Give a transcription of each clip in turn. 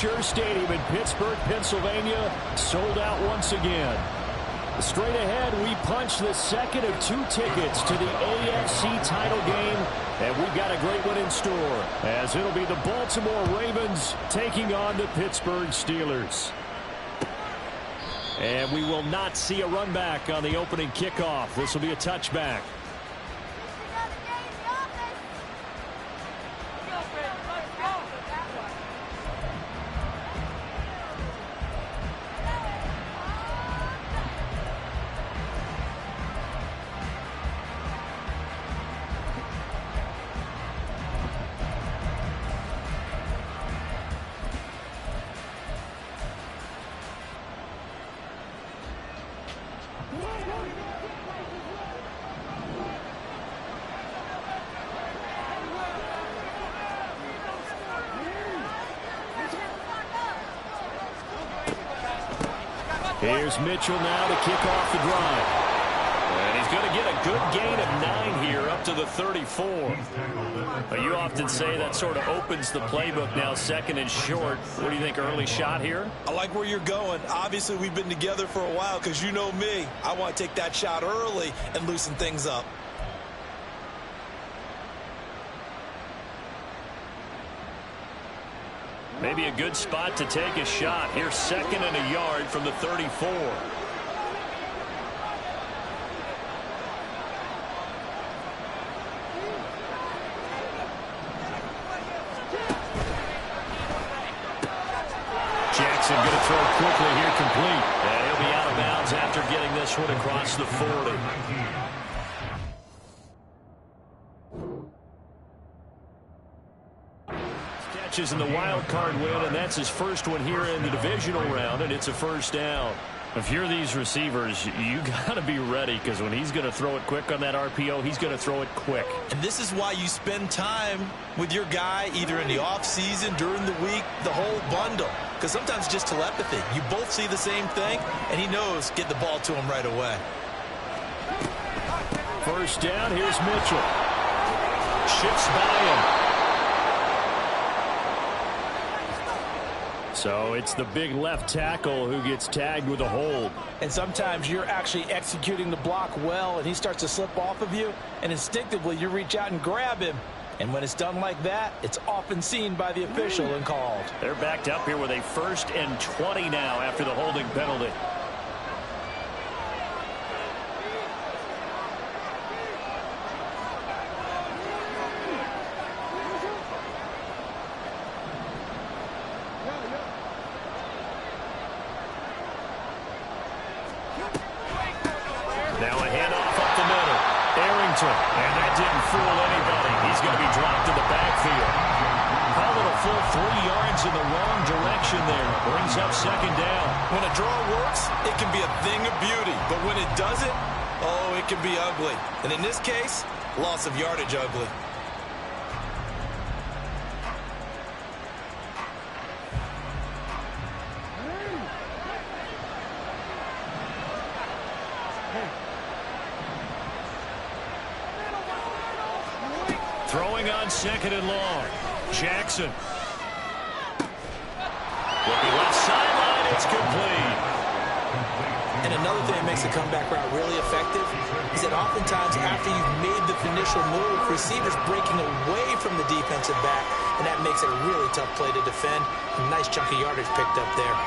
Acrisure Stadium in Pittsburgh, Pennsylvania, sold out once again. Straight ahead, we punch the second of 2 tickets to the AFC title game, and we've got a great one in store, as it'll be the Baltimore Ravens taking on the Pittsburgh Steelers. And we will not see a run back on the opening kickoff. This will be a touchback. Here's Mitchell now to kick off the drive. And he's going to get a good gain of 9 here up to the 34. But you often say that sort of opens the playbook now, second and short. What do you think, early shot here? I like where you're going. Obviously, we've been together for a while because you know me. I want to take that shot early and loosen things up. Maybe a good spot to take a shot. Here's second and a yard from the 34. Jackson going to throw quickly here, complete. And he'll be out of bounds after getting this one across the 40. In the wild card win, and that's his first one here in the divisional round, and it's a first down. If you're these receivers, you got to be ready, because when he's going to throw it quick on that RPO, he's going to throw it quick. And this is why you spend time with your guy either in the offseason, during the week, the whole bundle. Because sometimes just telepathy. You both see the same thing, and he knows get the ball to him right away. First down, here's Mitchell. Shifts by him. So it's the big left tackle who gets tagged with a hold. And sometimes you're actually executing the block well, and he starts to slip off of you, and instinctively you reach out and grab him. And when it's done like that, it's often seen by the official and called. They're backed up here with a 1st and 20 now after the holding penalty. And that didn't fool anybody. He's going to be dropped to the backfield. Call it a full 3 yards in the wrong direction there. Brings up second down. When a draw works, it can be a thing of beauty. But when it doesn't, oh, it can be ugly. And in this case, loss of yardage ugly. Throwing on second and long. Jackson. Looking left sideline. It's complete. And another thing that makes the comeback route really effective is that oftentimes after you've made the initial move, receivers breaking away from the defensive back, and that makes it a really tough play to defend. A nice chunk of yardage picked up there.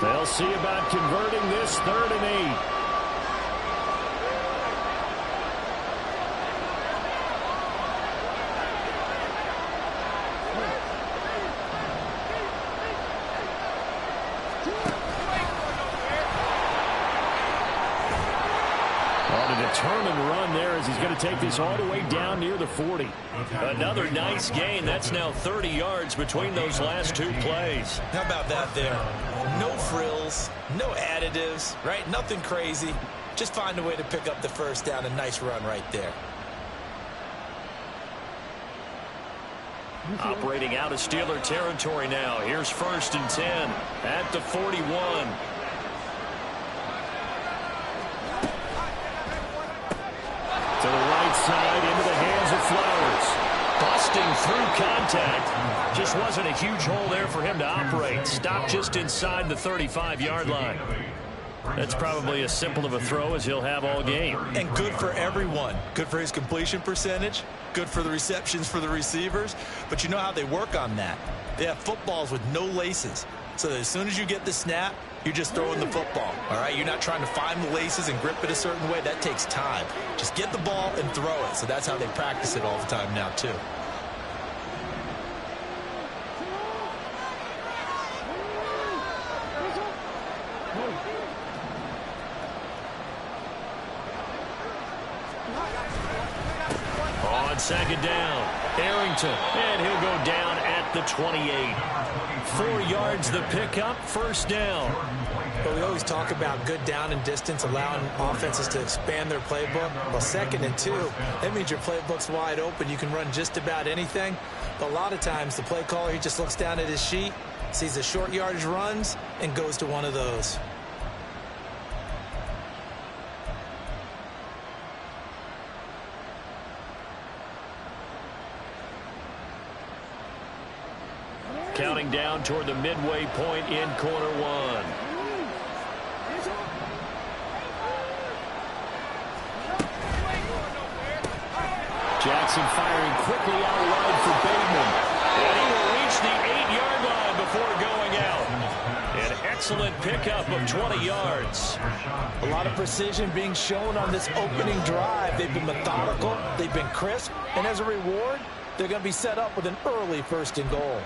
They'll see about converting this 3rd and 8. On a determined run there as he's going to take this all the way down near the 40. Another nice gain. That's now 30 yards between those last 2 plays. How about that there? No frills, no additives, right? Nothing crazy. Just find a way to pick up the first down. A nice run right there. Operating out of Steeler territory now. Here's 1st and 10 at the 41. through contact. Just wasn't a huge hole there for him to operate. Stopped just inside the 35-yard line. That's probably as simple of a throw as he'll have all game. And good for everyone. Good for his completion percentage. Good for the receptions for the receivers. But you know how they work on that. They have footballs with no laces. So that as soon as you get the snap, you're just throwing the football. All right? You're not trying to find the laces and grip it a certain way. That takes time. Just get the ball and throw it. So that's how they practice it all the time now, too. On second down, Arrington, and he'll go down at the 28. 4 yards the pickup, first down. But we always talk about good down and distance, allowing offenses to expand their playbook. Well, 2nd and 2, that means your playbook's wide open. You can run just about anything. But a lot of times, the play caller, he just looks down at his sheet, sees the short yardage runs, and goes to one of those. Counting down toward the midway point in quarter one. Jackson firing quickly out wide for Bateman. And he will reach the 8-yard line before going out. An excellent pickup of 20 yards. A lot of precision being shown on this opening drive. They've been methodical, they've been crisp, and as a reward, they're going to be set up with an early 1st and goal.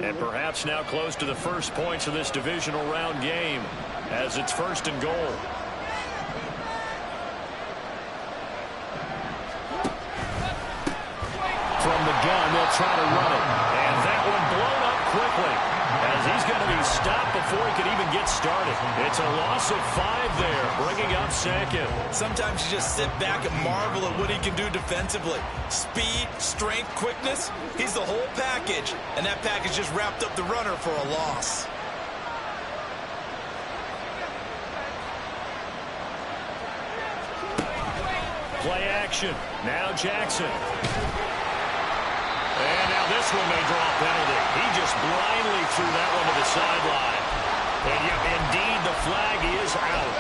And perhaps now close to the first points of this divisional round game as it's 1st and goal. From the gun, they'll try to run it. And that one blown up quickly as he's going to be stopped before he can even get started. It's a loss of 5 there, bringing up 2nd. Sometimes you just sit back and marvel at what he can do defensively. Speed, strength, quickness, he's the whole package. And that package just wrapped up the runner for a loss. Play action. Now Jackson. And now this one may draw a penalty. He just blindly threw that one to the sideline. And yet, indeed, the flag is out.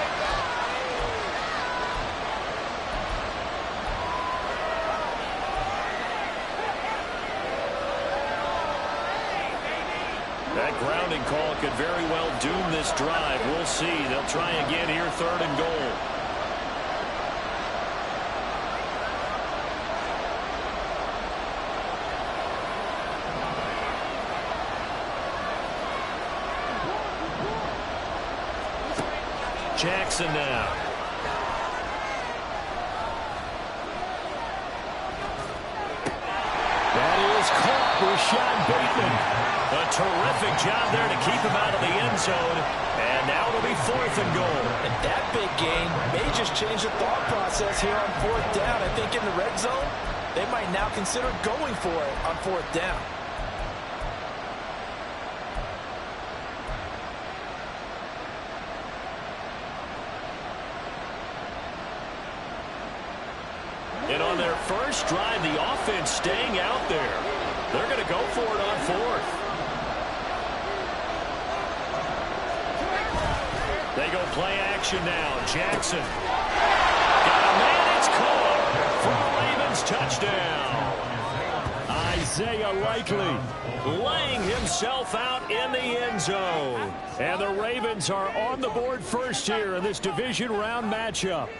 That grounding call could very well doom this drive. We'll see. They'll try again here, 3rd and goal. Jackson now. That is caught. Rashad Bateman. A terrific job there to keep him out of the end zone. And now it'll be 4th and goal. And that big gain may just change the thought process here on 4th down. I think in the red zone, they might now consider going for it on 4th down. And on their first drive, the offense staying out there. They're going to go for it on 4th. They go play action now. Jackson. Got a man. It's caught for a Ravens touchdown. Isaiah Likely laying himself out in the end zone. And the Ravens are on the board first here in this division round matchup.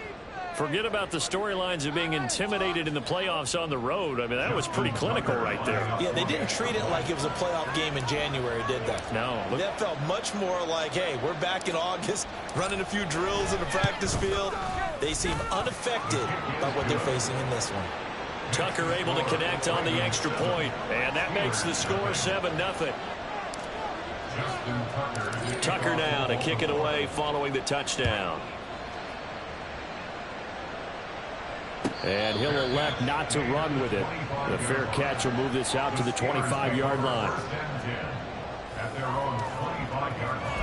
Forget about the storylines of being intimidated in the playoffs on the road. I mean, that was pretty clinical right there. Yeah, they didn't treat it like it was a playoff game in January, did they? No. That felt much more like, hey, we're back in August, running a few drills in the practice field. They seem unaffected by what they're facing in this one. Tucker able to connect on the extra point, and that makes the score 7-0. Tucker now to kick it away following the touchdown. And he'll elect not to run with it. The fair catch will move this out to the 25-yard line. At their own 25-yard line.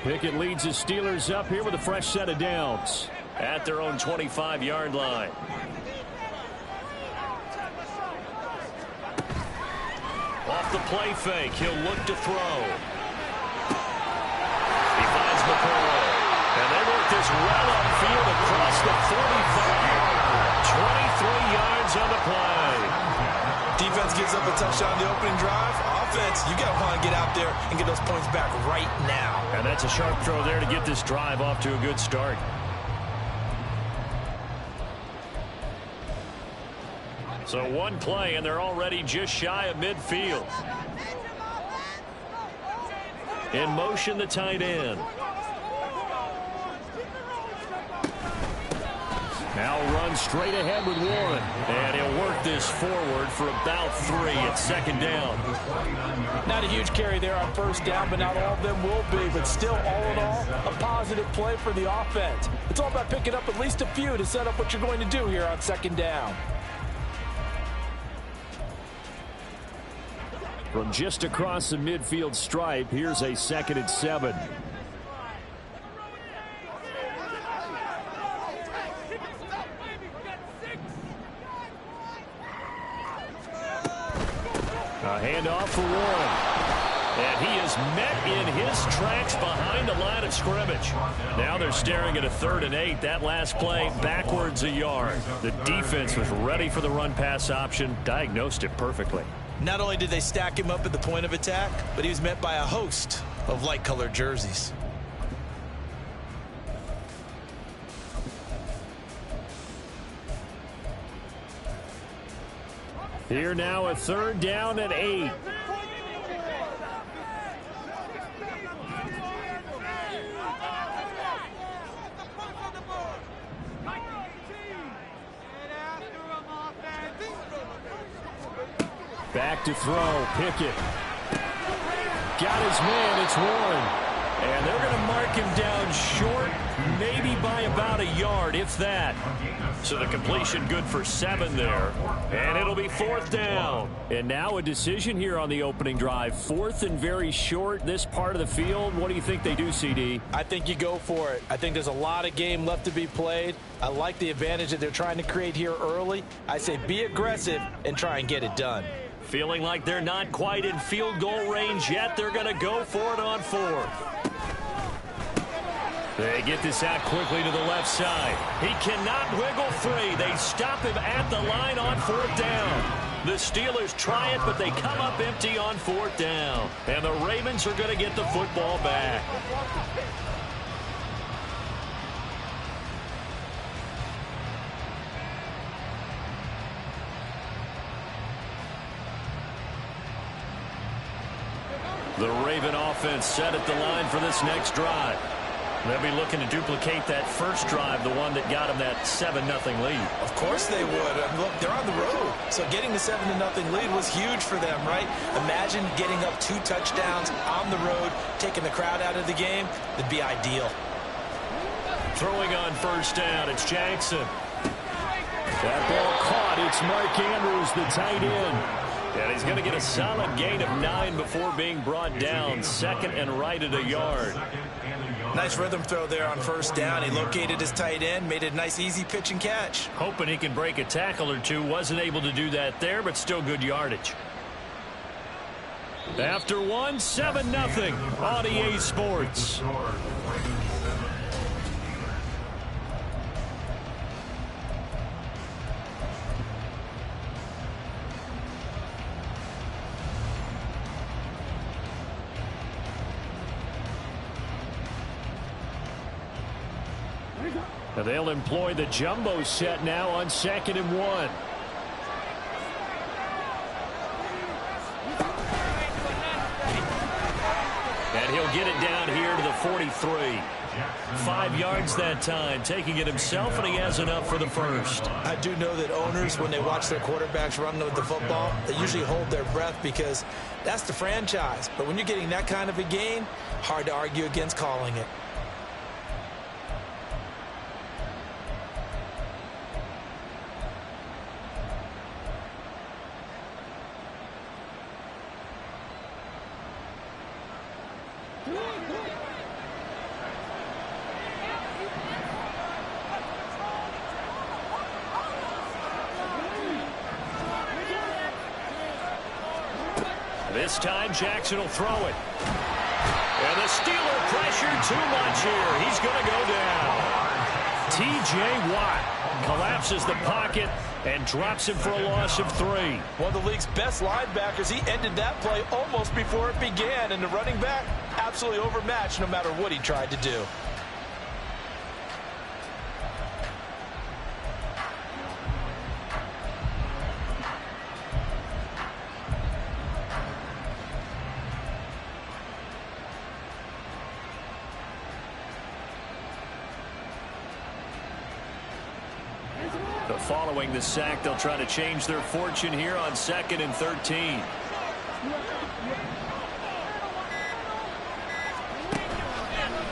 Pickett leads his Steelers up here with a fresh set of downs at their own 25-yard line. Off the play fake, he'll look to throw. He finds McCoy. And they work this well upfield across the 45. 23 yards on the play. Defense gives up a touchdown on the opening drive. Offense, you got to want to get out there and get those points back right now. And that's a sharp throw there to get this drive off to a good start. So one play, and they're already just shy of midfield. In motion, the tight end. Now runs straight ahead with Warren. And he'll work this forward for about 3 at second down. Not a huge carry there on first down, but not all of them will be. But still, all in all, a positive play for the offense. It's all about picking up at least a few to set up what you're going to do here on second down. From just across the midfield stripe, here's a 2nd and 7. A handoff for Warren. And he is met in his tracks behind the line of scrimmage. Now they're staring at a 3rd and 8. That last play, backwards a yard. The defense was ready for the run-pass option, diagnosed it perfectly. Not only did they stack him up at the point of attack, but he was met by a host of light-colored jerseys. Here now a 3rd down and 8. Back to throw. Pickett. Got his man. It's Warren. And they're going to mark him down short, maybe by about a yard, if that. So the completion good for 7 there. And it'll be 4th down. And now a decision here on the opening drive. 4th and very short, this part of the field. What do you think they do, CD? I think you go for it. I think there's a lot of game left to be played. I like the advantage that they're trying to create here early. I say be aggressive and try and get it done. Feeling like they're not quite in field goal range yet. They're going to go for it on 4th. They get this out quickly to the left side. He cannot wiggle free. They stop him at the line on 4th down. The Steelers try it, but they come up empty on 4th down. And the Ravens are going to get the football back. The Raven offense set at the line for this next drive. They'll be looking to duplicate that first drive, the one that got them that 7-0 lead. Of course they would. Look, they're on the road. So getting the 7-0 lead was huge for them, right? Imagine getting up 2 touchdowns on the road, taking the crowd out of the game. That'd be ideal. Throwing on first down, it's Jackson. That ball caught. It's Mark Andrews, the tight end. And he's going to get a solid gain of 9 before being brought down. 2nd and right at a yard. Nice rhythm throw there on first down. He located his tight end, made it a nice easy pitch and catch. Hoping he can break a tackle or two. Wasn't able to do that there, but still good yardage. After 1, 7-0 on EA Sports. And they'll employ the jumbo set now on 2nd and 1. And he'll get it down here to the 43. 5 yards that time, taking it himself, and he has enough for the first. I do know that owners, when they watch their quarterbacks run with the football, they usually hold their breath because that's the franchise. But when you're getting that kind of a gain, hard to argue against calling it. This time, Jackson will throw it. And the Steeler pressure too much here. He's going to go down. T.J. Watt collapses the pocket and drops him for a loss of 3. One of the league's best linebackers. He ended that play almost before it began. And the running back, absolutely overmatched no matter what he tried to do. Following the sack, they'll try to change their fortune here on 2nd and 13.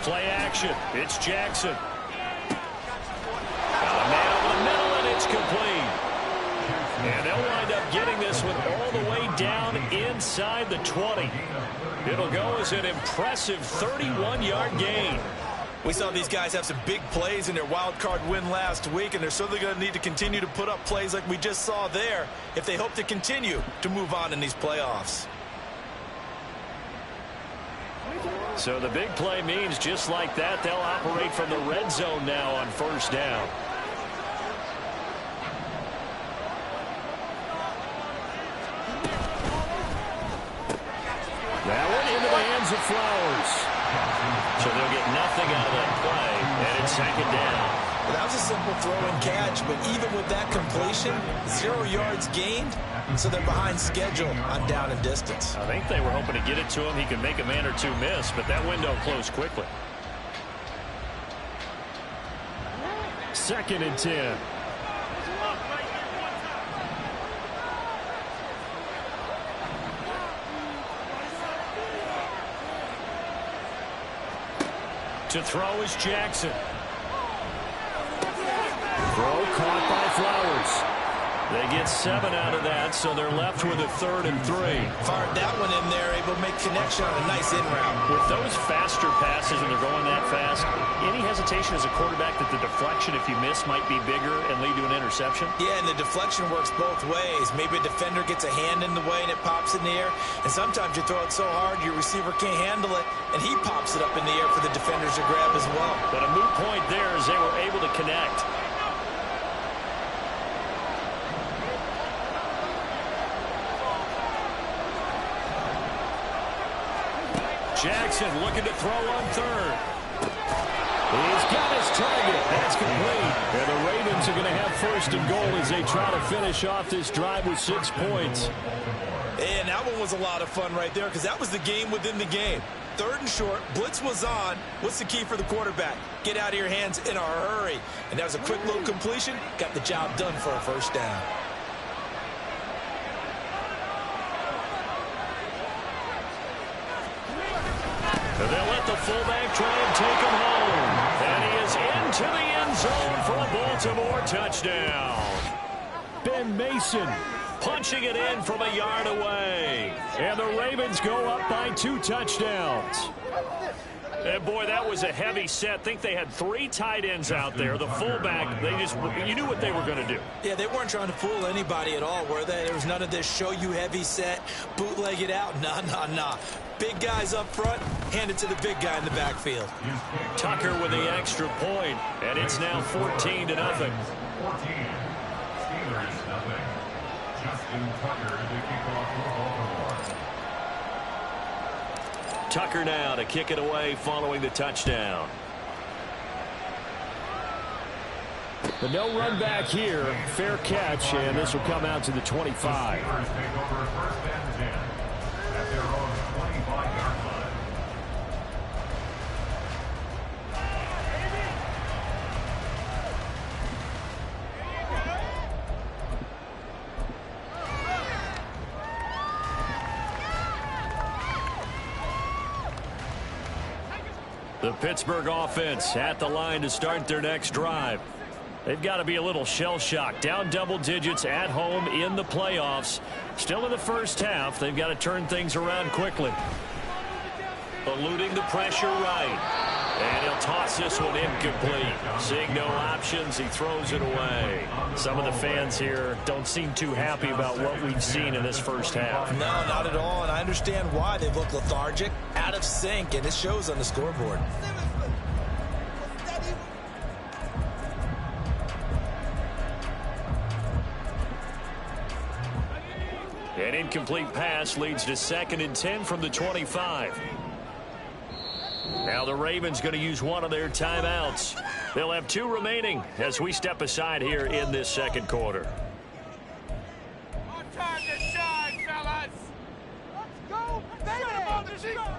Play action. It's Jackson. Got a man over the middle, and it's complete. And they'll wind up getting this one all the way down inside the 20. It'll go as an impressive 31-yard gain. We saw these guys have some big plays in their wild card win last week, and they're certainly going to need to continue to put up plays like we just saw there if they hope to continue to move on in these playoffs. So the big play means just like that, they'll operate from the red zone now on 1st down. That one into the hands of Flowers. So they'll get nothing out of that play, and it's 2nd down. Well, that was a simple throw and catch, but even with that completion, 0 yards gained, so they're behind schedule on down and distance. I think they were hoping to get it to him. He could make a man or two miss, but that window closed quickly. 2nd and 10. To throw is Jackson. Throw caught by Flowers. They get 7 out of that, so they're left with a 3rd and 3. Fired that one in there, able to make connection on a nice in-route. With those faster passes and they're going that fast, any hesitation as a quarterback that the deflection, if you miss, might be bigger and lead to an interception? Yeah, and the deflection works both ways. Maybe a defender gets a hand in the way and it pops in the air, and sometimes you throw it so hard your receiver can't handle it, and he pops it up in the air for the defenders to grab as well. But a moot point there as they were able to connect. Jackson looking to throw on 3rd. He's got his target. That's complete. And the Ravens are going to have 1st and goal as they try to finish off this drive with 6 points. And that one was a lot of fun right there because that was the game within the game. 3rd and short, blitz was on. What's the key for the quarterback? Get out of your hands in a hurry. And that was a quick little completion. Got the job done for a 1st down. They'll let the fullback try and take him home. And he is into the end zone for a Baltimore touchdown. Ben Mason punching it in from a yard away. And the Ravens go up by 2 touchdowns. And boy, that was a heavy set. Think they had 3 tight ends out there. The fullback, you knew what they were going to do. Yeah, they weren't trying to fool anybody at all, were they? There was none of this show you heavy set, bootleg it out. Nah. Big guys up front, hand it to the big guy in the backfield. Tucker with the extra point, and it's now 14-0. 14. Steelers, nothing. Justin Tucker to kick off for Baltimore. Tucker now to kick it away following the touchdown. The no run back here. Fair catch, and this will come out to the 25. Steelers take over 1st and 10 at their own 25-yard line. The Pittsburgh offense at the line to start their next drive. They've got to be a little shell-shocked. Down double digits at home in the playoffs. Still in the first half. They've got to turn things around quickly. Eluding the pressure right. And he'll toss this one incomplete. Seeing no options, he throws it away. Some of the fans here don't seem too happy about what we've seen in this first half. No, not at all, and I understand why. They look lethargic, out of sync, and it shows on the scoreboard. An incomplete pass leads to 2nd and 10 from the 25. Now the Ravens going to use one of their timeouts. They'll have 2 remaining as we step aside here in this second quarter. Time to shine, fellas! Let's go, baby! Let's go! All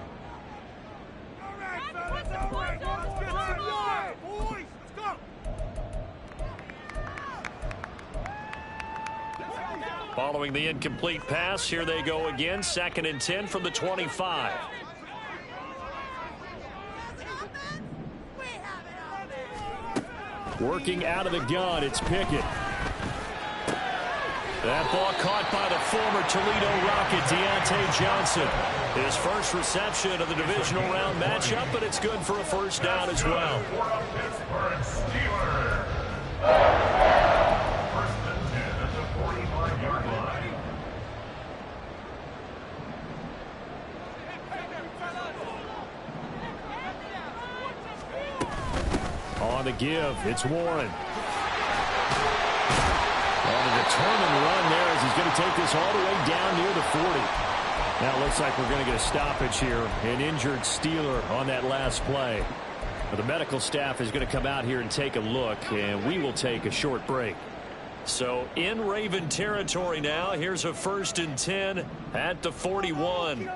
right, fellas, all right. Let's get some yard, boys! Let's go! Following the incomplete pass, here they go again. 2nd and 10 from the 25. Working out of the gun, it's Pickett. That ball caught by the former Toledo Rocket, Deontay Johnson. His first reception of the divisional round matchup, but it's good for a first down as well. Pittsburgh Steelers. First and 10 at the 45-yard line. On the give, it's Warren. On a determined run there as he's going to take this all the way down near the 40. Now it looks like we're going to get a stoppage here. An injured Steeler on that last play. Well, the medical staff is going to come out here and take a look, and we will take a short break. So in Raven territory now, here's a 1st and 10 at the 41.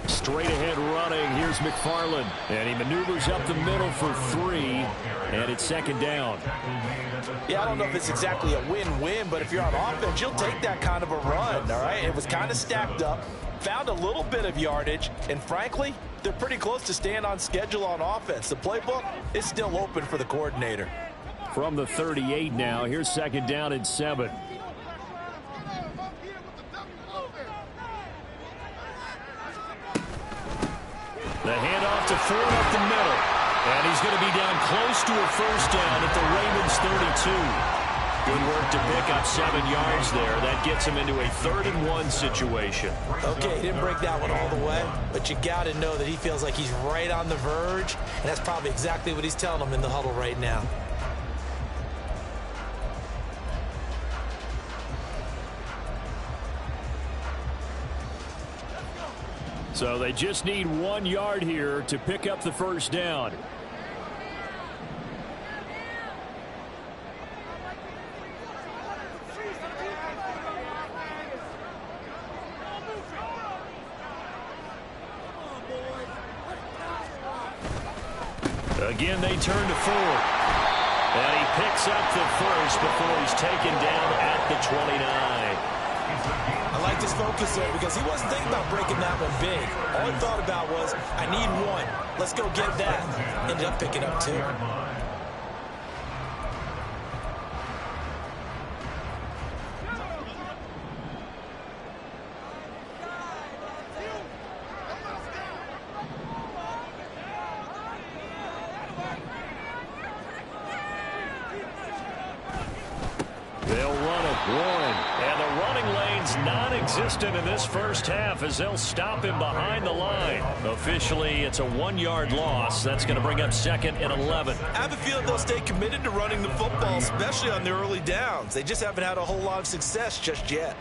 Straight ahead running. Here's McFarland. And he maneuvers up the middle for 3. And it's 2nd down. Yeah, I don't know if it's exactly a win-win, but if you're on offense, you'll take that kind of a run, all right? It was kind of stacked up, found a little bit of yardage, and frankly, they're pretty close to staying on schedule on offense. The playbook is still open for the coordinator. From the 38 now, here's 2nd down and 7. The handoff to Ford up the middle. And he's going to be down close to a first down at the Ravens 32. Good work to pick up 7 yards there. That gets him into a 3rd and 1 situation. Okay, he didn't break that one all the way, but you got to know that he feels like he's right on the verge, and that's probably exactly what he's telling them in the huddle right now. So they just need 1 yard here to pick up the first down. Again, they turn to Ford. And he picks up the first before he's taken down at the 29. I liked his focus there because he wasn't thinking about breaking that one big. All he thought about was, I need 1. Let's go get that. Ended up picking up 2. They'll run it, Warren. And the running lane's non-existent in this first half as they'll stop him behind the line. Officially, it's a 1-yard loss. That's going to bring up 2nd and 11. I have a feeling they'll stay committed to running the football, especially on the early downs. They just haven't had a whole lot of success just yet.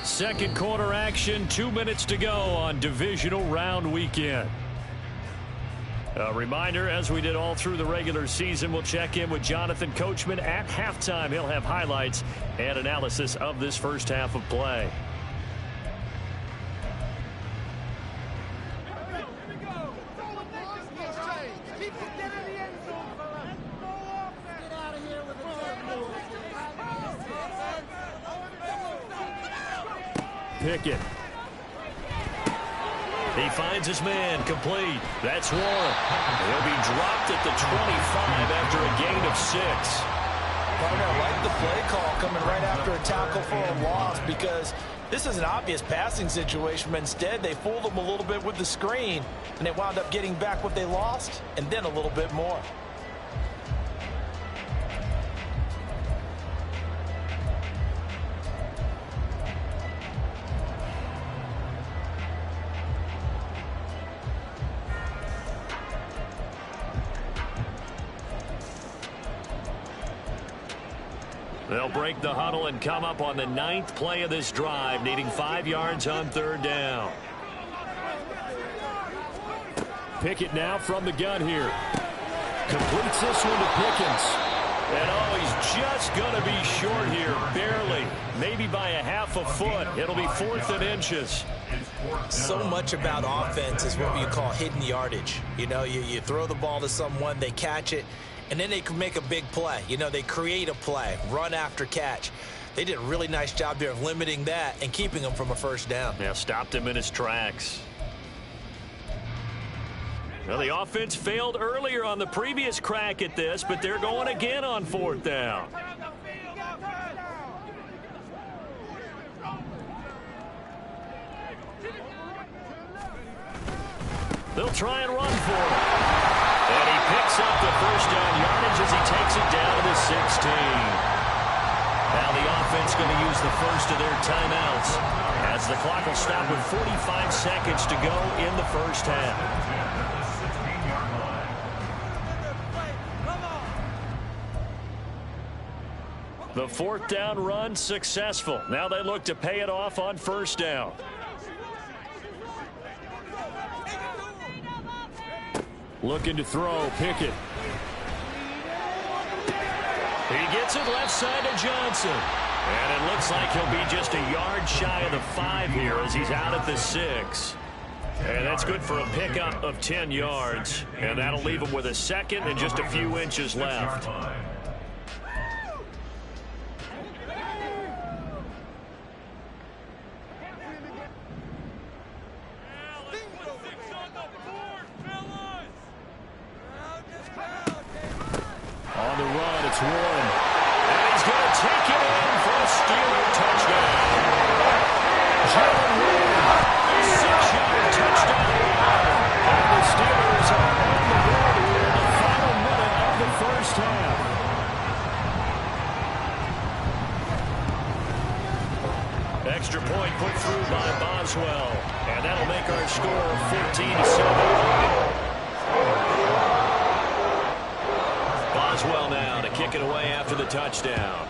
Second quarter action, 2 minutes to go on divisional round weekend. A reminder, as we did all through the regular season, we'll check in with Jonathan Coachman at halftime. He'll have highlights and analysis of this first half of play. Pickett. He finds his man, complete. That's one. He'll be dropped at the 25 after a gain of 6. Partner, I like the play call coming right after a tackle for a loss, because this is an obvious passing situation, but instead they fooled them a little bit with the screen, and they wound up getting back what they lost, and then a little bit more. They'll break the huddle and come up on the 9th play of this drive, needing 5 yards on 3rd down. Pickett now from the gun here. Completes this one to Pickens. And oh, he's just going to be short here, barely. Maybe by a half a foot. It'll be 4th and inches. So much about offense is what you call hidden yardage. You know, you throw the ball to someone, they catch it, and then they can make a big play. You know, they create a play, run after catch. They did a really nice job there of limiting that and keeping him from a 1st down. Yeah, stopped him in his tracks. Well, the offense failed earlier on the previous crack at this, but they're going again on 4th down. They'll try and run for it. And he picks up the 1st down yardage as he takes it down to the 16. Now the offense going to use the first of their timeouts as the clock will stop with 45 seconds to go in the 1st half. The 4th down run successful. Now they look to pay it off on 1st down. Looking to throw, Pickett. He gets it left side to Johnson. And it looks like he'll be just a yard shy of the 5 here as he's out at the 6. And that's good for a pickup of 10 yards. And that'll leave him with a 2nd and just a few inches left. On the run, it's Warren. And he's going to take it in for a Steeler touchdown. Jalen Warren, a 6-yard touchdown. And the Steelers are on the board here in the final minute of the 1st half. Extra point put through by Boswell. And that'll make our score 14-7. Boswell now to kick it away after the touchdown.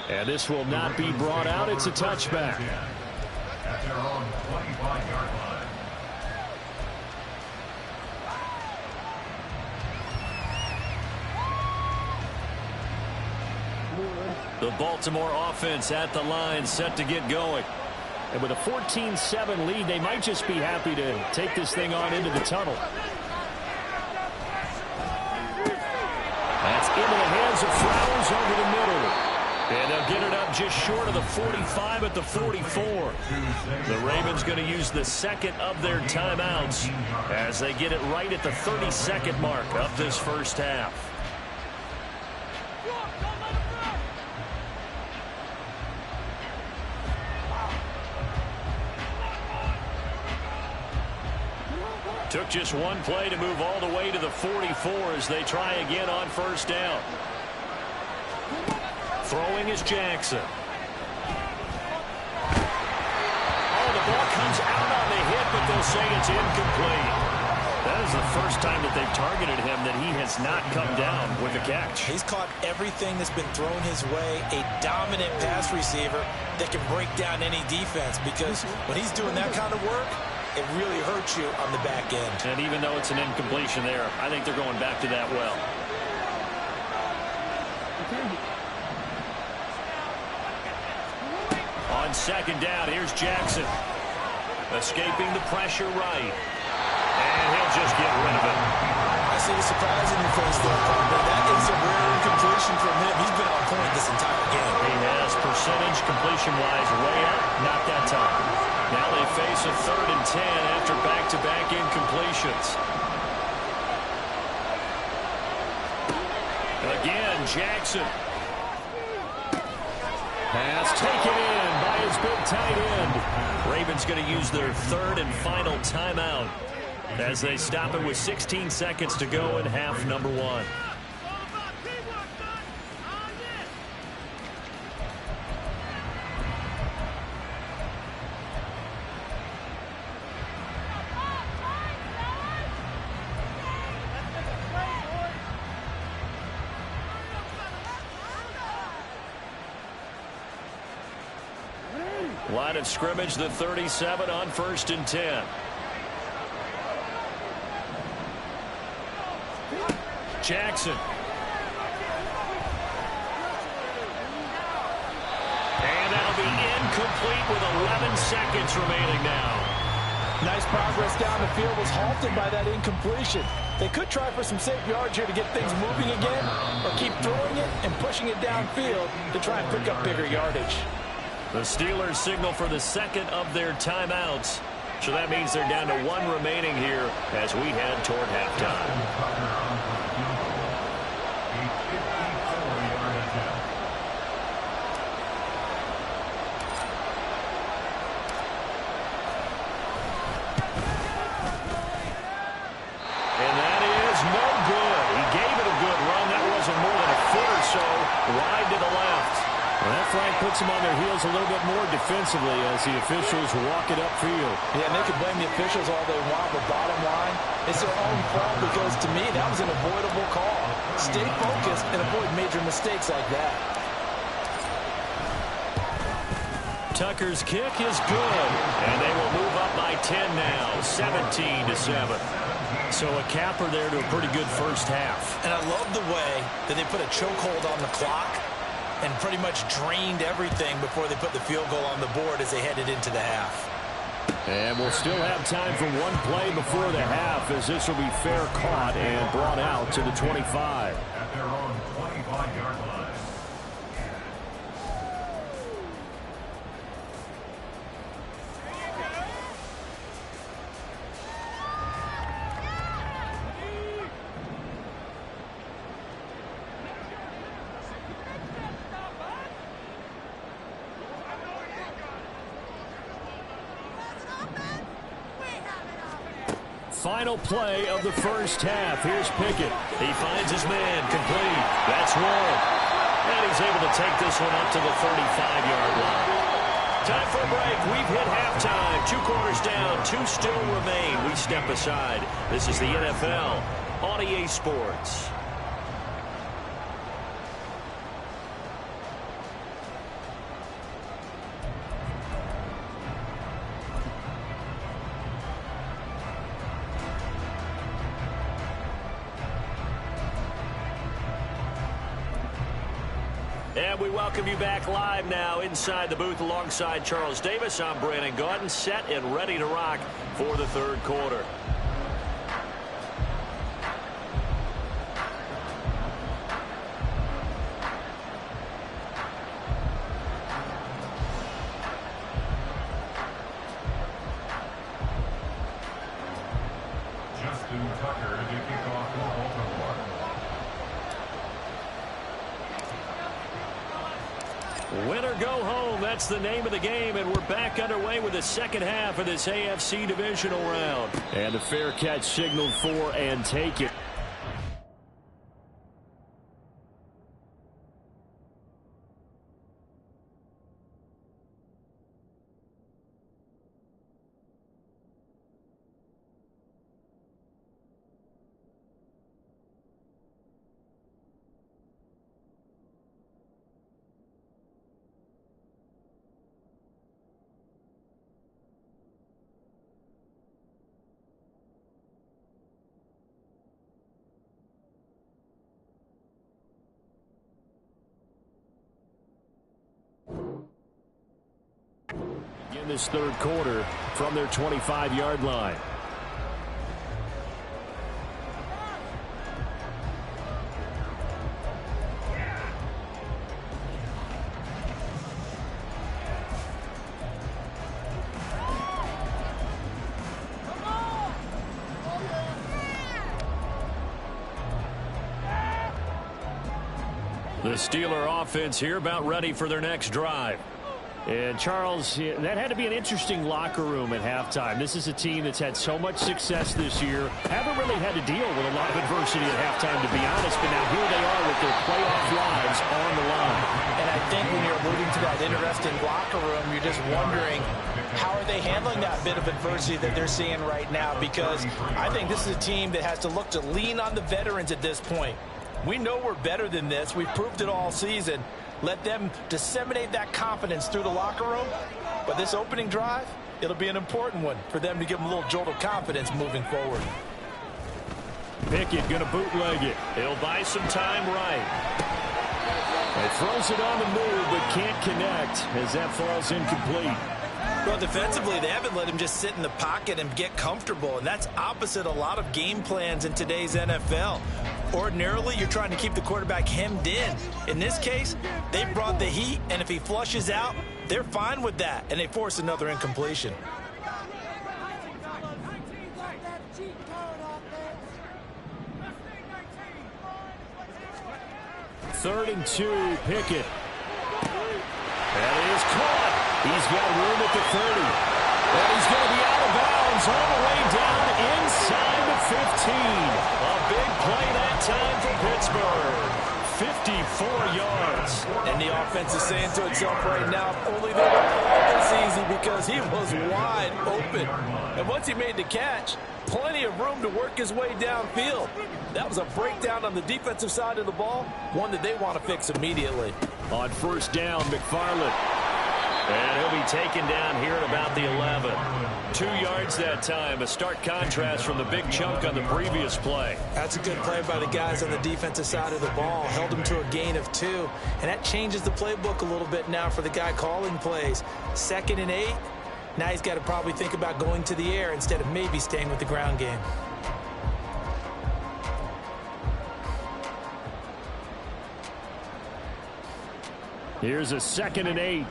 And this will not be brought out. It's a touchback. At their own 25-yard line. The Baltimore offense at the line, set to get going. And with a 14-7 lead, they might just be happy to take this thing on into the tunnel. That's into the hands of Flowers over the middle. And they'll get it up just short of the 45 at the 44. The Ravens going to use the 2nd of their timeouts as they get it right at the 32nd mark of this 1st half. Took just one play to move all the way to the 44 as they try again on 1st down. Throwing is Jackson. Oh, the ball comes out on the hit, but they'll say it's incomplete. That is the first time that they've targeted him that he has not come down with a catch. He's caught everything that's been thrown his way. A dominant pass receiver that can break down any defense, because when he's doing that kind of work, it really hurts you on the back end. And even though it's an incompletion there, I think they're going back to that well. On 2nd down, here's Jackson. Escaping the pressure right. And he'll just get rid of it. I see the surprise in your face there, partner. That is a rare incompletion from him. He's been on Position-wise, way up, not that time. Now they face a 3rd and 10 after back-to-back incompletions. Again, Jackson. Pass taken in by his big tight end. Ravens going to use their 3rd and final timeout as they stop it with 16 seconds to go in half number 1. Line of scrimmage, the 37 on 1st and 10. Jackson. And that'll be incomplete with 11 seconds remaining now. Nice progress down the field, was halted by that incompletion. They could try for some safe yards here to get things moving again, or keep throwing it and pushing it downfield to try and pick up bigger yardage. The Steelers signal for the 2nd of their timeouts. So that means they're down to 1 remaining here as we head toward halftime. And that is no good. He gave it a good run. That wasn't more than a foot or so wide to the left. Well, that flag puts them on their heels a little bit more defensively as the officials walk it upfield. Yeah, and they can blame the officials all they want, but bottom line, it's their own fault because, to me, that was an avoidable call. Stay focused and avoid major mistakes like that. Tucker's kick is good, and they will move up by 10 now, 17-7. So a capper there to a pretty good first half. And I love the way that they put a chokehold on the clock and pretty much drained everything before they put the field goal on the board as they headed into the half. And we'll still have time for one play before the half as this will be fair caught and brought out to the 25. At their own 25-yard line. Final play of the first half. Here's Pickett. He finds his man, complete. That's one. And he's able to take this one up to the 35-yard line. Time for a break. We've hit halftime. 2 quarters down. 2 still remain. We step aside. This is the NFL on EA Sports. And we welcome you back live now inside the booth alongside Charles Davis. I'm Brandon Gaudin, set and ready to rock for the 3rd quarter. Justin Tucker to kick off for Baltimore. Win or go home, that's the name of the game, and we're back underway with the second half of this AFC divisional round. And the fair catch signaled for and take it. In this 3rd quarter from their 25-yard line. The Steeler offense here about ready for their next drive. And, Charles, that had to be an interesting locker room at halftime. This is a team that's had so much success this year. Haven't really had to deal with a lot of adversity at halftime, to be honest. But now here they are with their playoff lives on the line. And I think when you're alluding to that interesting locker room, you're just wondering, how are they handling that bit of adversity that they're seeing right now? Because I think this is a team that has to look to lean on the veterans at this point. We know we're better than this. We've proved it all season. Let them disseminate that confidence through the locker room. But this opening drive, it'll be an important one for them to give them a little jolt of confidence moving forward. Pickett going to bootleg it. He'll buy some time right. He throws it on the move, but can't connect as that falls incomplete. Well, defensively, they haven't let him just sit in the pocket and get comfortable, and that's opposite a lot of game plans in today's NFL. Ordinarily, you're trying to keep the quarterback hemmed in. In this case, they brought the heat, and if he flushes out, they're fine with that, and they force another incompletion. Third and 2, Pickett. That is caught. He's got room at the 30. And he's going to be out of bounds all the way down inside the 15. A big play that time for Pittsburgh. 54 yards. And the offense is saying to itself right now, if only they were playing this easy, because he was wide open. And once he made the catch, plenty of room to work his way downfield. That was a breakdown on the defensive side of the ball, one that they want to fix immediately. On first down, McFarland. And he'll be taken down here at about the 11. 2 yards that time, a stark contrast from the big chunk on the previous play. That's a good play by the guys on the defensive side of the ball. Held him to a gain of 2. And that changes the playbook a little bit now for the guy calling plays. 2nd and 8. Now he's got to probably think about going to the air instead of maybe staying with the ground game. Here's a 2nd and 8.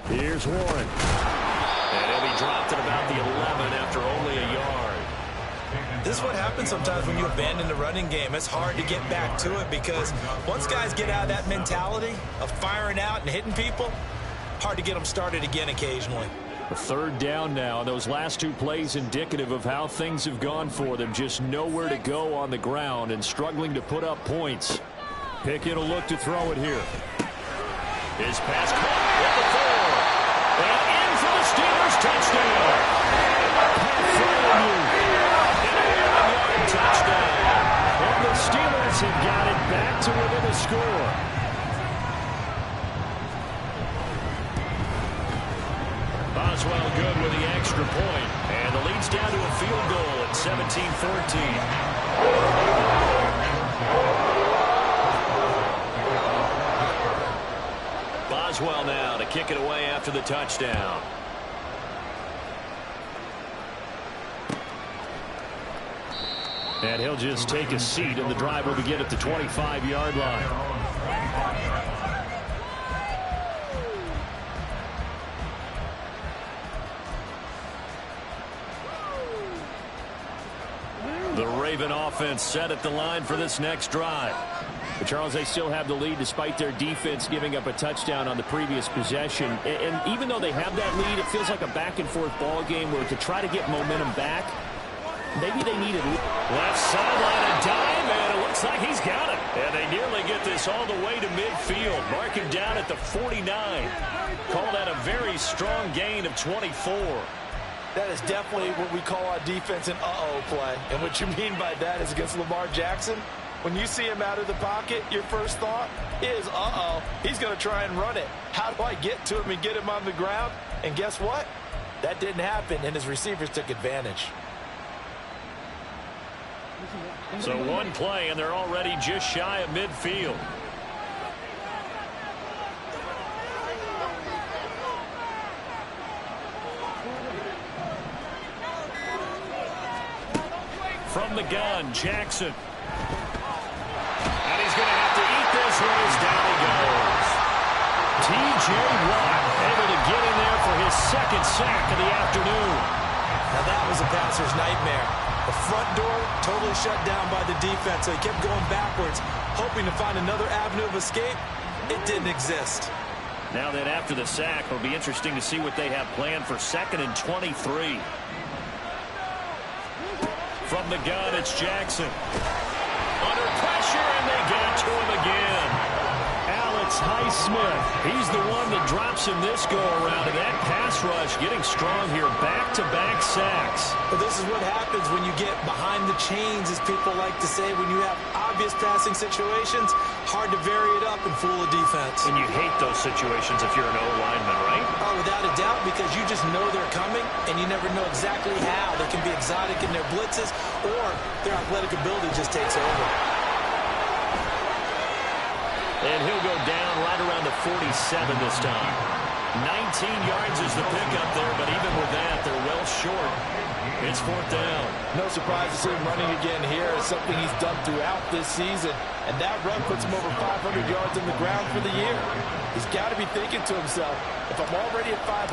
Here's Warren. And he'll be dropped at about the 11 after only a yard. This is what happens sometimes when you abandon the running game. It's hard to get back to it because once guys get out of that mentality of firing out and hitting people, hard to get them started again occasionally. A 3rd down now. Those last 2 plays indicative of how things have gone for them. Just nowhere to go on the ground and struggling to put up points. Pickett will look to throw it here. His pass caught at the 4. And in for the Steelers touchdown. And a 1-yard touchdown. And the Steelers have got it back to within a score. Boswell good with the extra point. And the lead's down to a field goal at 17-14. Boswell now to kick it away after the touchdown. And he'll just take a seat, and the drive will begin at the 25-yard line. The Raven offense set at the line for this next drive. But Charles, they still have the lead despite their defense giving up a touchdown on the previous possession. And even though they have that lead, it feels like a back-and-forth ball game where to try to get momentum back, maybe they need it. Left sideline, a dive, and it looks like he's got it. And they nearly get this all the way to midfield. Mark him down at the 49. Call that a very strong gain of 24. That is definitely what we call our defense an uh-oh play. And what you mean by that is against Lamar Jackson, when you see him out of the pocket, your first thought is, uh-oh, he's going to try and run it. How do I get to him and get him on the ground? And guess what? That didn't happen, and his receivers took advantage. So one play, and they're already just shy of midfield. From the gun, Jackson. And he's going to have to eat this one as down he goes. T.J. Watt able to get in there for his 2nd sack of the afternoon. Now that was a passer's nightmare. The front door totally shut down by the defense, so he kept going backwards, hoping to find another avenue of escape. It didn't exist. Now that after the sack, it'll be interesting to see what they have planned for 2nd and 23. From the gun, it's Jackson. Under pressure, and they get to him again. Alex Highsmith, he's the one that drops him this go-around. And that pass rush getting strong here. Back-to-back sacks. But this is what happens when you get behind the chains, as people like to say. When you have obvious passing situations, hard to vary it up and fool a defense. And you hate those situations if you're an O-lineman, right? Oh, without a doubt, because you just know they're coming, and you never know exactly how. They can be exotic in their blitzes, or their athletic ability just takes over. And he'll go down right around the 47 this time. 19 yards is the pickup there, but even with that, they're well short. It's 4th down. No surprise to see him running again here. It's something he's done throughout this season. And that run puts him over 500 yards on the ground for the year. He's got to be thinking to himself, if I'm already at 500,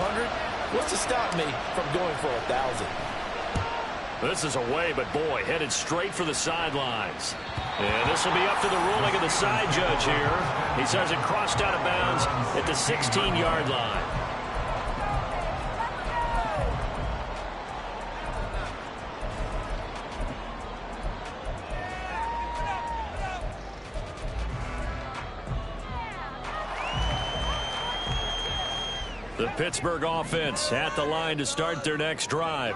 what's to stop me from going for 1,000? This is away, but boy, headed straight for the sidelines. And this will be up to the ruling of the side judge here. He says it crossed out of bounds at the 16-yard line. The Pittsburgh offense at the line to start their next drive.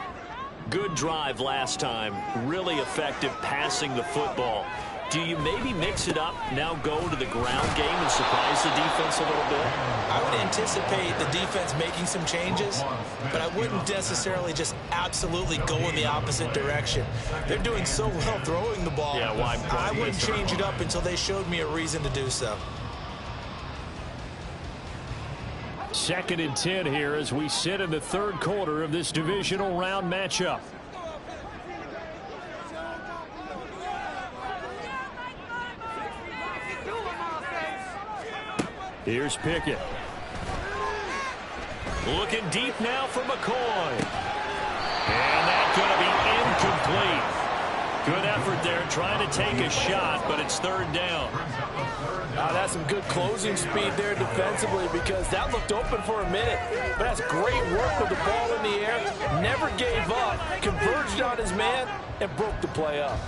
Good drive last time. Really effective passing the football. Do you maybe mix it up, now go to the ground game and surprise the defense a little bit? I would anticipate the defense making some changes, but I wouldn't necessarily just absolutely go in the opposite direction. They're doing so well throwing the ball. Yeah, why? I wouldn't change it up until they showed me a reason to do so. 2nd and 10 here as we sit in the 3rd quarter of this divisional round matchup. Here's Pickett. Looking deep now for McCoy. And that's going to be incomplete. Good effort there trying to take a shot, but it's 3rd down. That's some good closing speed there defensively, because that looked open for a minute. But that's great work with the ball in the air. Never gave up, converged on his man, and broke the play up.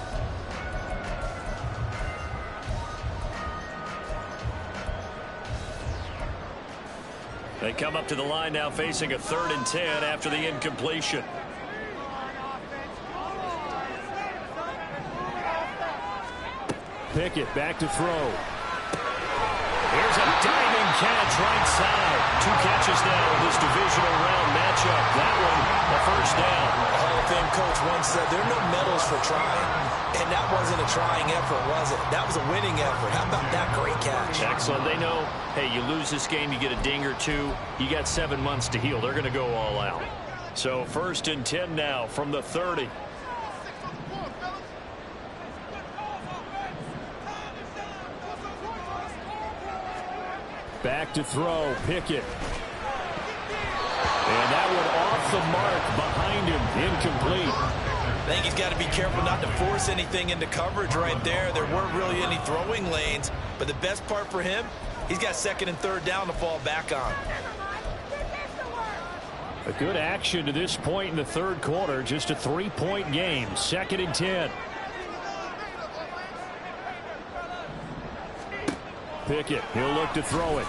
They come up to the line now facing a 3rd and 10 after the incompletion. Pickett back to throw. Here's a diving catch right side. 2 catches now in this divisional round matchup. That one, a 1st down. The Hall of Fame coach once said there are no medals for trying. And that wasn't a trying effort, was it? That was a winning effort. How about that great catch? Excellent. They know, hey, you lose this game, you get a ding or 2. You got 7 months to heal. They're going to go all out. So 1st and 10 now from the 30. Back to throw, Pickett. And that one off the mark behind him, incomplete. I think he's got to be careful not to force anything into coverage right there. There weren't really any throwing lanes, but the best part for him, he's got 2nd and 3rd down to fall back on. A good action to this point in the 3rd quarter, just a 3-point game, 2nd and 10. Pickett, he'll look to throw it.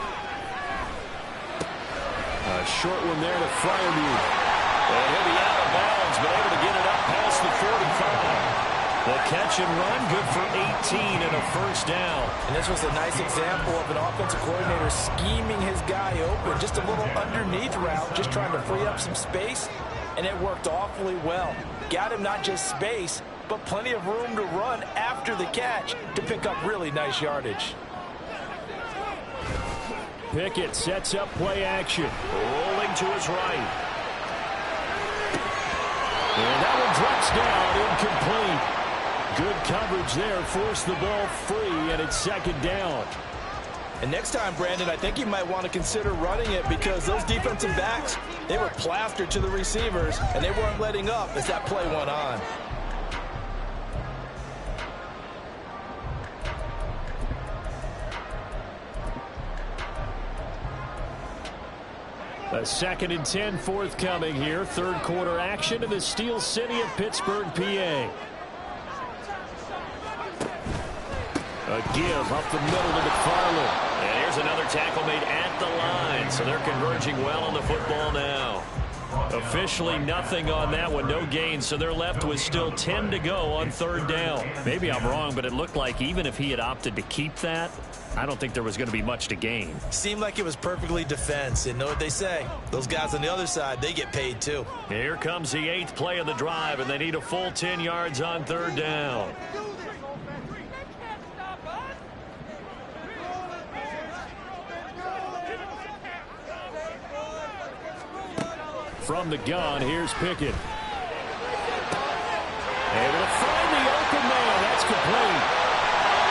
A short one there to Freiermuth. And he'll be out of bounds, but able to get it up past the 45. The catch and run, good for 18 and a 1st down. And this was a nice example of an offensive coordinator scheming his guy open. Just a little underneath route, just trying to free up some space, and it worked awfully well. Got him not just space, but plenty of room to run after the catch to pick up really nice yardage. Pickett sets up play action. Rolling to his right. And that one drops down incomplete. Good coverage there. Forced the ball free, and it's 2nd down. And next time, Brandon, I think you might want to consider running it because those defensive backs, they were plastered to the receivers, and they weren't letting up as that play went on. A 2nd and 10 forthcoming here. Third quarter action in the Steel City of Pittsburgh, PA. A give up the middle to McFarland. And here's another tackle made at the line. So they're converging well on the football now. Officially nothing on that one. No gain. So they're left with still 10 to go on 3rd down. Maybe I'm wrong, but it looked like even if he had opted to keep that, I don't think there was going to be much to gain. Seemed like it was perfectly defense. And know what they say? Those guys on the other side, they get paid too. Here comes the 8th play of the drive, and they need a full 10 yards on 3rd down. From the gun, here's Pickett. Able to find the open man. That's complete.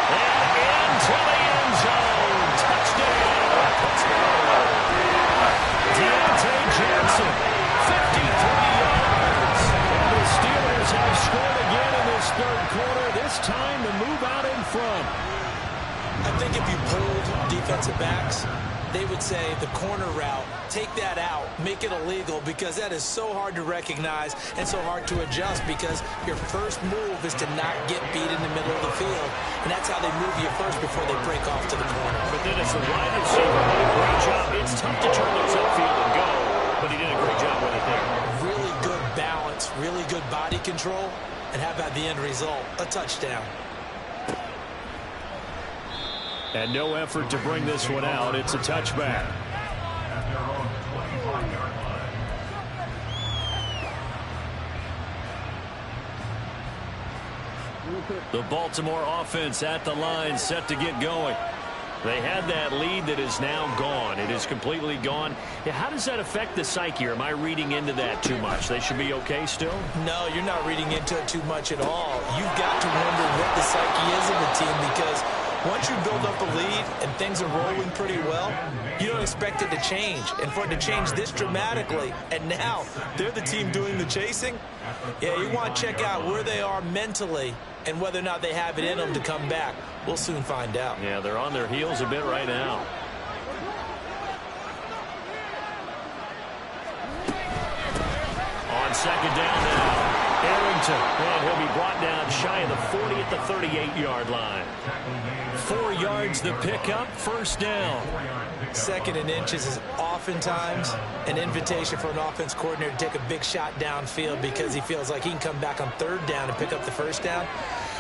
And into the end zone. Touchdown. Deontay Johnson, 53 yards. And the Steelers have scored again in this 3rd quarter. This time to move out in front. I think if you pulled defensive backs, they would say the corner route, take that out, make it illegal, because that is so hard to recognize and so hard to adjust, because your first move is to not get beat in the middle of the field. And that's how they move you first before they break off to the corner. But then it's the wide receiver did a great job. It's tough to turn those upfield and go, but he did a great job with it there. Really good balance, really good body control, and how about the end result? A touchdown. And no effort to bring this one out. It's a touchback. The Baltimore offense at the line, set to get going. They had that lead that is now gone. It is completely gone. How does that affect the psyche? Or am I reading into that too much? They should be okay still? No, you're not reading into it too much at all. You've got to wonder what the psyche is of the team, because once you build up a lead and things are rolling pretty well, you don't expect it to change. And for it to change this dramatically, and now they're the team doing the chasing, yeah, you want to check out where they are mentally and whether or not they have it in them to come back. We'll soon find out. Yeah, they're on their heels a bit right now. On 2nd down now. Arrington, and he'll be brought down shy of the 40 at the 38-yard line. 4 yards the pickup, 1st down. 2nd and inches is oftentimes an invitation for an offense coordinator to take a big shot downfield because he feels like he can come back on 3rd down and pick up the 1st down.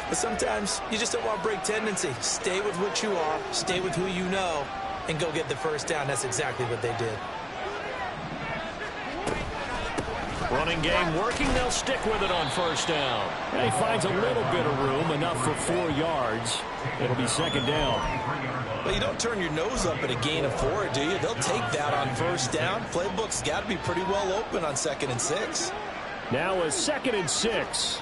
But sometimes you just don't want to break tendency. Stay with what you are, stay with who you know, and go get the 1st down. That's exactly what they did. Running game working. They'll stick with it on 1st down. And he finds a little bit of room, enough for 4 yards. It'll be 2nd down. Well, you don't turn your nose up at a gain of 4, do you? They'll take that on 1st down. Playbook's got to be pretty well open on 2nd and 6. Now a 2nd and 6.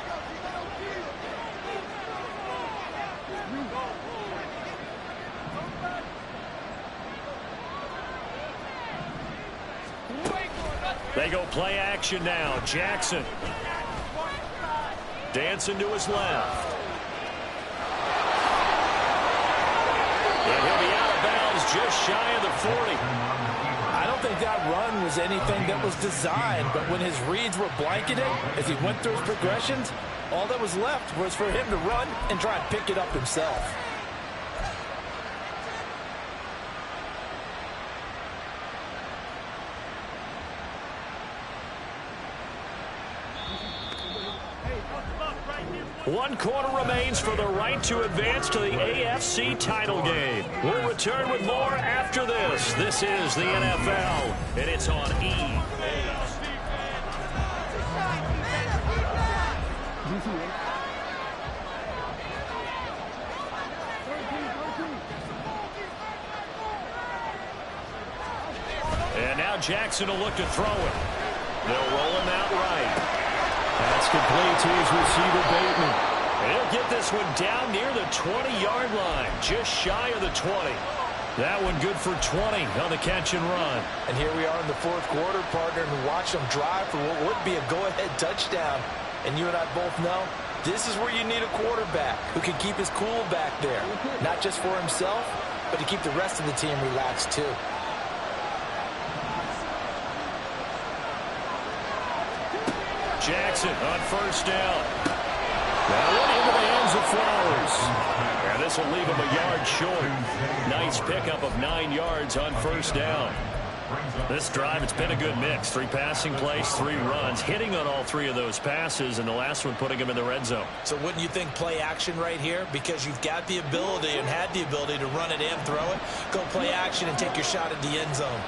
They go play action now. Jackson. Dancing to his left. And he'll be out of bounds just shy of the 40. I don't think that run was anything that was designed, but when his reads were blanketed, as he went through his progressions, all that was left was for him to run and try and pick it up himself. One quarter remains for the right to advance to the AFC title game. We'll return with more after this. This is the NFL, and it's on E. And now Jackson will look to throw it. They'll roll him out right. That's complete to his receiver, Bateman. And he'll get this one down near the 20-yard line, just shy of the 20. That one good for 20 on the catch and run. And here we are in the fourth quarter, partner, and watch them drive for what would be a go-ahead touchdown. And you and I both know this is where you need a quarterback who can keep his cool back there, not just for himself, but to keep the rest of the team relaxed too. Jackson on first down. That one into the hands of Flowers. And this will leave him a yard short. Nice pickup of 9 yards on first down. This drive, it's been a good mix. 3 passing plays, 3 runs, hitting on all 3 of those passes, and the last one putting him in the red zone. So wouldn't you think play action right here? Because you've got the ability and had the ability to run it and throw it. Go play action and take your shot at the end zone.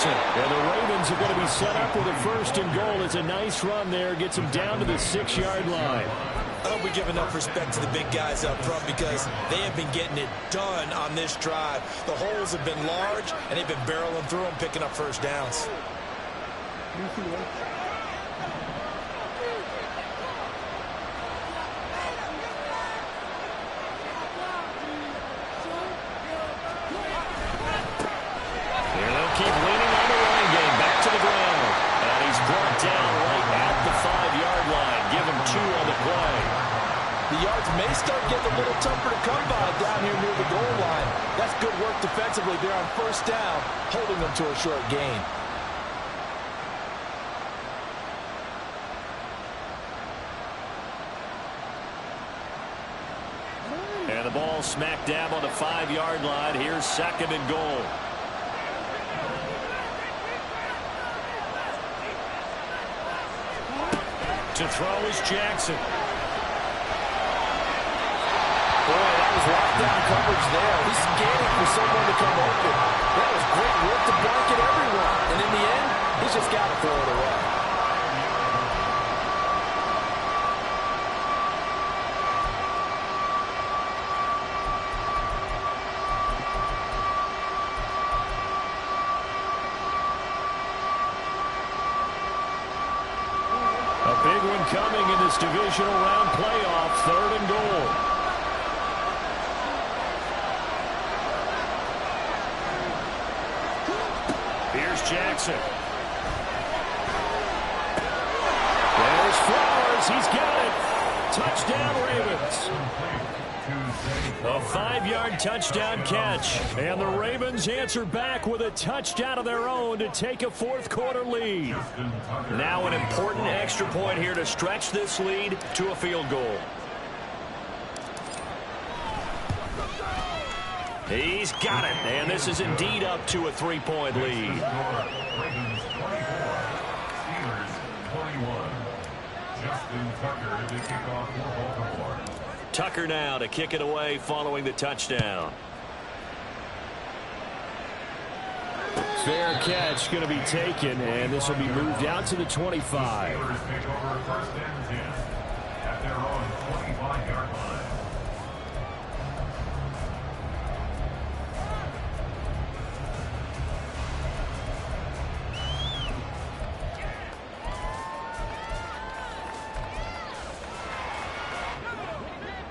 And the Ravens are going to be set up with a first and goal. It's a nice run there. Gets them down to the 6-yard line. I hope we give enough respect to the big guys up front because they have been getting it done on this drive. The holes have been large, and they've been barreling through them, picking up first downs. Keep leaning on the running game. Back to the ground. And he's brought down right at the 5-yard line. Give him 2 on the play. The yards may start getting a little tougher to come by down here near the goal line. That's good work defensively there on first down, holding them to a short gain. And the ball smack dab on the 5-yard line. Here's second and goal. To throw is Jackson. Boy, that was lockdown coverage there. He's scanning for someone to come open. That was great work to blanket everyone. And in the end, he's just got to throw it away. Big one coming in this divisional round playoff. 3rd and goal. Here's Jackson. There's Flowers. He's got it. Touchdown, Ravens. A 5-yard touchdown catch. And the Ravens answer back with a touchdown of their own to take a fourth-quarter lead. Now an important extra point here to stretch this lead to a field goal. He's got it. And this is indeed up to a 3-point lead. Ravens 24, Steelers 21. Justin Tucker to kick off for Baltimore. Tucker now to kick it away following the touchdown. Fair catch going to be taken, and this will be moved out to the 25. Steelers take over 1st and 10 at their own 25-yard line.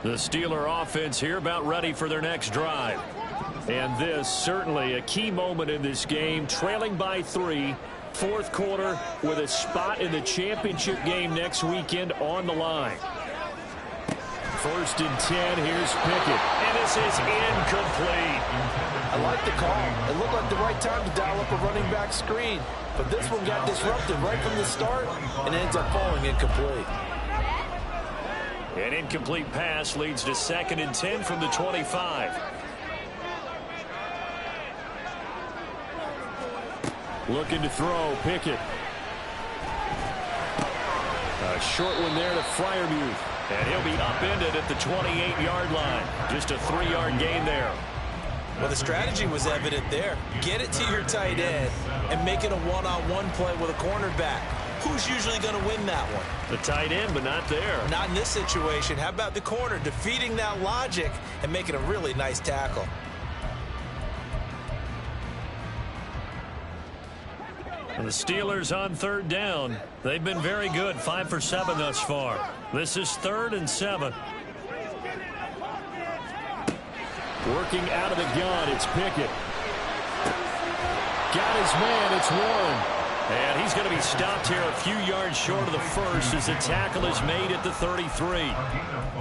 The Steeler offense here about ready for their next drive. And this certainly a key moment in this game, trailing by 3, 4th quarter with a spot in the championship game next weekend on the line. 1st and 10, here's Pickett. And this is incomplete. I like the call. It looked like the right time to dial up a running back screen. But this one got disrupted right from the start and ends up falling incomplete. An incomplete pass leads to 2nd and 10 from the 25. Looking to throw, Pickett. A short one there to Freiermuth. And he'll be upended at the 28-yard line. Just a 3-yard gain there. Well, the strategy was evident there. Get it to your tight end and make it a one-on-one play with a cornerback. Who's usually going to win that one? The tight end, but not there. Not in this situation. How about the corner defeating that logic and making a really nice tackle? The Steelers on third down. They've been very good, 5 for 7 thus far. This is 3rd and 7. Working out of the gun, it's Pickett. Got his man, it's Warren. And he's going to be stopped here a few yards short of the first as the tackle is made at the 33.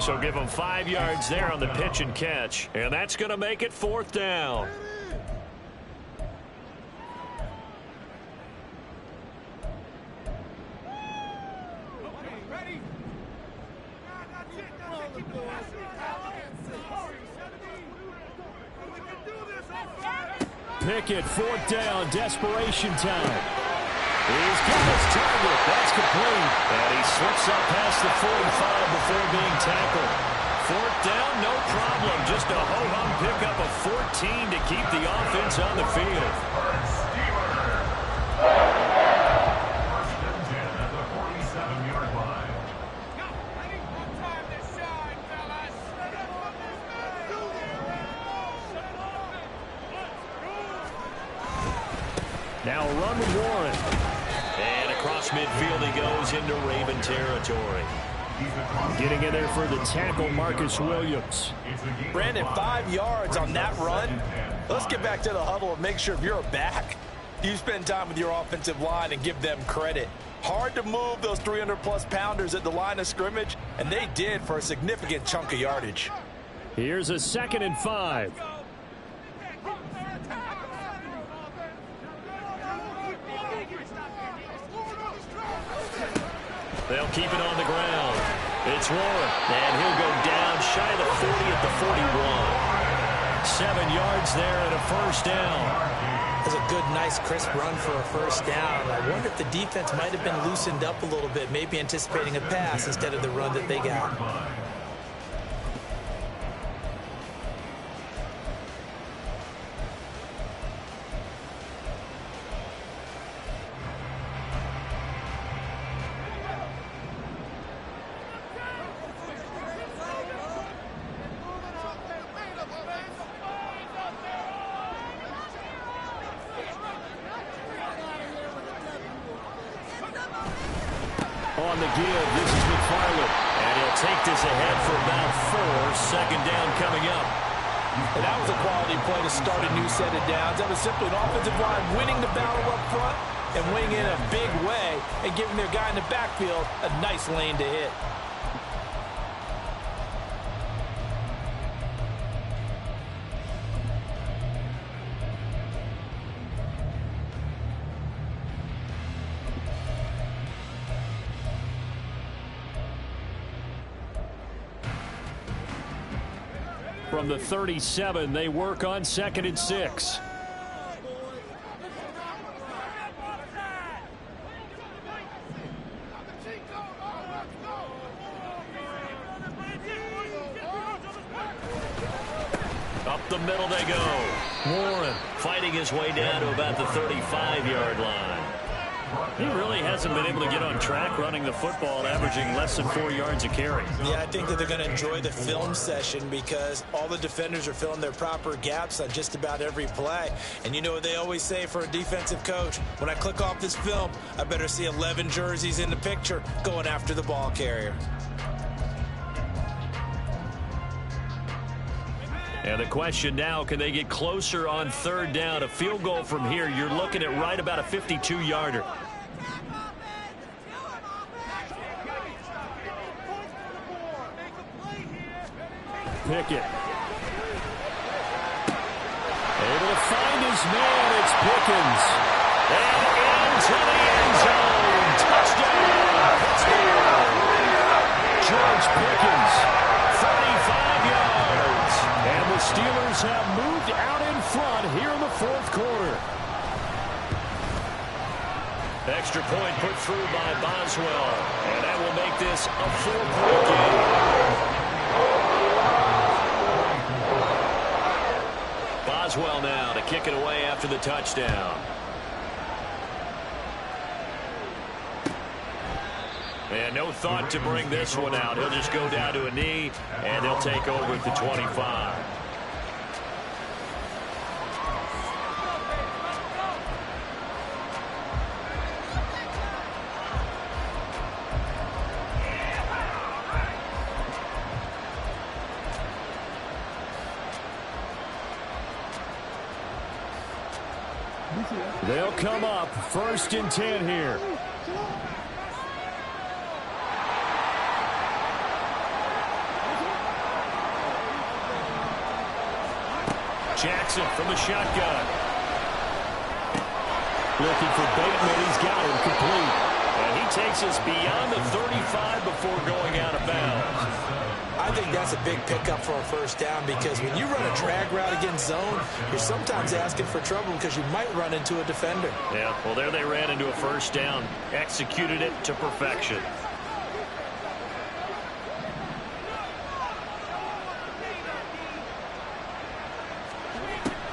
So give him 5 yards there on the pitch and catch. And that's going to make it 4th down. Pickett, 4th down, desperation time. He's got his target. That's complete. And he slips up past the 45 before being tackled. 4th down, no problem. Just a ho-hum pickup of 14 to keep the offense on the field. First and 10 at the 47-yard line. Now a run with Warren. And across midfield he goes into Raven territory. Getting in there for the tackle, Marcus Williams. Brandon, 5 yards on that run. Let's get back to the huddle and make sure if you're a back, you spend time with your offensive line and give them credit. Hard to move those 300-plus pounders at the line of scrimmage, and they did for a significant chunk of yardage. Here's a 2nd and 5. They'll keep it on the ground. It's Warren, and he'll go down shy of the 40 at the 41. 7 yards there and a 1st down. That's a good, nice, crisp run for a 1st down. I wonder if the defense might have been loosened up a little bit, maybe anticipating a pass instead of the run that they got. On the give, this is McFarland. And he'll take this ahead for about 4. 2nd down coming up. And that was a quality play to start a new set of downs. That was simply an offensive line winning the battle up front and winning in a big way and giving their guy in the backfield a nice lane to hit. From the 37, they work on 2nd and 6. Up the middle they go. Warren fighting his way down to about the 35-yard line. He really hasn't been able to get on track running the football, averaging less than 4 yards a carry. Yeah, I think that they're going to enjoy the film session because all the defenders are filling their proper gaps on just about every play. And you know what they always say for a defensive coach? When I click off this film, I better see 11 jerseys in the picture going after the ball carrier. And the question now, can they get closer on 3rd down? A field goal from here, you're looking at right about a 52-yarder. Pickett. Able to find his man, it's Pickens. And into the end zone. Touchdown, Pittsburgh. George Pickens, 35 yards. And the Steelers have moved out in front here in the 4th quarter. Extra point put through by Boswell. And that will make this a 4-point game. Boswell now to kick it away after the touchdown. And no thought to bring this one out. He'll just go down to a knee, and they'll take over at the 25. They'll come up 1st and 10 here. Jackson from the shotgun. Looking for Bateman. He's got him complete. And he takes us beyond the 35 before going out of bounds. I think that's a big pickup for a first down because when you run a drag route against zone, you're sometimes asking for trouble because you might run into a defender. Yeah, well, there they ran into a first down. Executed it to perfection.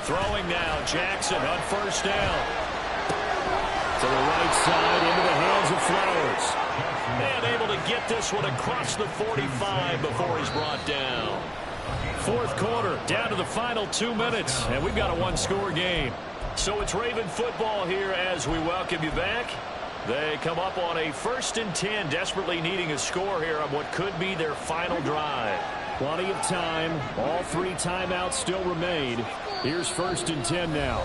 Throwing now, Jackson on 1st down. To the right side, into the hands of Flowers. And able to get this one across the 45 before he's brought down. 4th quarter, down to the final 2 minutes, and we've got a one-score game. So it's Raven football here as we welcome you back. They come up on a 1st and 10, desperately needing a score here on what could be their final drive. Plenty of time. All 3 timeouts still remain. Here's 1st and 10 now.